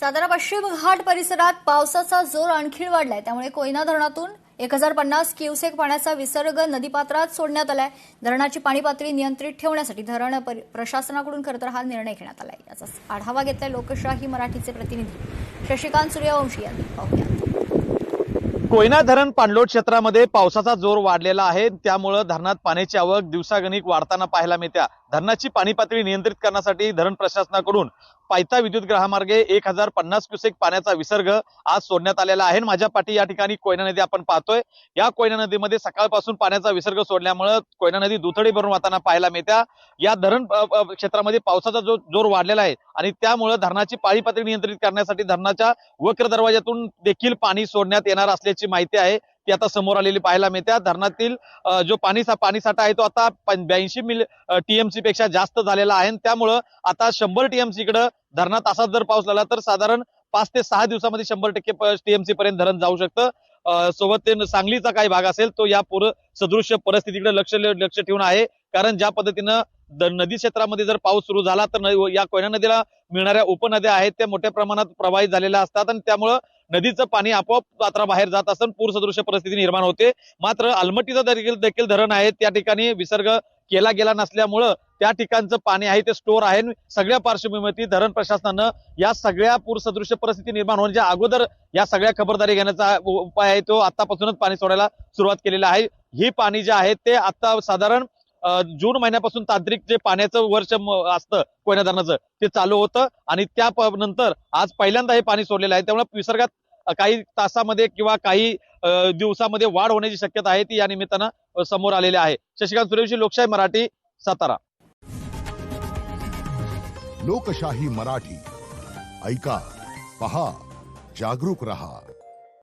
सातारा पश्चिम घाट परिसरात पावसाचा जोर आणखी वाढलाय। त्यामुळे कोयना धरणातून 1050 क्युसेक पाण्याचा विसर्ग नदीपात्रात सोडण्यात आलाय। धरणाची पाणी पातळी नियंत्रित ठेवण्यासाठी धरण प्रशासनाकडून खरं तर हा निर्णय घेण्यात आलाय। याचा आढावा घेतलाय लोकशाही मराठीचे प्रतिनिधी शशिकांत सूर्यवंशी यांनी। पाहूयात। कोयना धरण पाणलोट क्षेत्रामध्ये पावसाचा जोर वाढलेला आहे। त्यामुळे धरणात पाण्याची आवक दिवसागणिक वाढताना पाहायला मिळते। धरणाची पाणी पातळी नियंत्रित करण्यासाठी धरण प्रशासनाकडून पायथा विद्युत ग्रहामार्गे 1050 क्युसेक पाण्याचा विसर्ग आज सोडण्यात आलेला आहे। माझ्या पाठी या ठिकाणी कोयना नदी आपण पाहतोय। या कोयना नदीमध्ये सकाळपासून पाण्याचा विसर्ग सोडल्यामुळे कोयना नदी दुथडी भरून वाहताना पाहायला मिळते। या धरण क्षेत्रामध्ये पावसाचा जोर वाढलेला आहे आणि त्यामुळे धरणाची पाणी पातळी नियंत्रित करण्यासाठी धरणाच्या वक्र दरवाजातून देखील पाणी सोडण्यात येणार असल्याची माहिती आहे। ती आता समोर आलेली पाहायला मिळते। धरणातील जो पाणीसाठा आहे तो आता 82 टीएमसी पेक्षा जास्त झालेला आहे। त्यामुळे आता 100 टीएमसी कडे धरणात असाच जर पाऊस झाला तर साधारण 5 ते 6 दिवसामध्ये 100% टीएमसी पर्यंत धरण जाऊ शकतं। सोबत सांगलीचा काही भाग असेल तो या पूर सदृश्य परिस्थितीकडे लक्ष ठेवून आहे। कारण ज्या पद्धतीनं नदी क्षेत्रामध्ये जर पाऊस सुरू झाला तर या कोयना नदीला मिळणाऱ्या उपनद्या आहेत त्या मोठ्या प्रमाणात प्रवाहित झालेल्या असतात आणि त्यामुळे नदीचं पाणी आपोआप पात्राबाहेर जात असून पूर सदृश्य परिस्थिती निर्माण होते। मात्र अलमट्टीचं देखील धरण आहे त्या ठिकाणी विसर्ग केला गेला नसल्यामुळं त्या ठिकाणचं पाणी आहे ते स्टोर आहे। सगळ्या पार्श्वभूमीवरती धरण प्रशासनानं या सगळ्या पूर सदृश्य परिस्थिती निर्माण होण्याच्या अगोदर या सगळ्या खबरदारी घेण्याचा उपाय आहे तो आतापासूनच पाणी सोडायला सुरुवात केलेला आहे। ही पाणी जे आहे ते आता साधारण जून महिन्यापासून तांत्रिक जे पाण्याचं वर्ष असतं कोयना धरणाचं ते चालू होतं आणि त्यानंतर आज पहिल्यांदा हे पाणी सोडलेलं आहे। त्यामुळे विसर्गात काही तासामध्ये किंवा काही दिवसामध्ये वाढ होण्याची शक्यता आहे ती या निमित्तानं समोर आलेली आहे। शशिकांत सूर्यवंशी, लोकशाही मराठी, सातारा। लोकशाही मराठी ऐका, पहा, जागरूक रहा।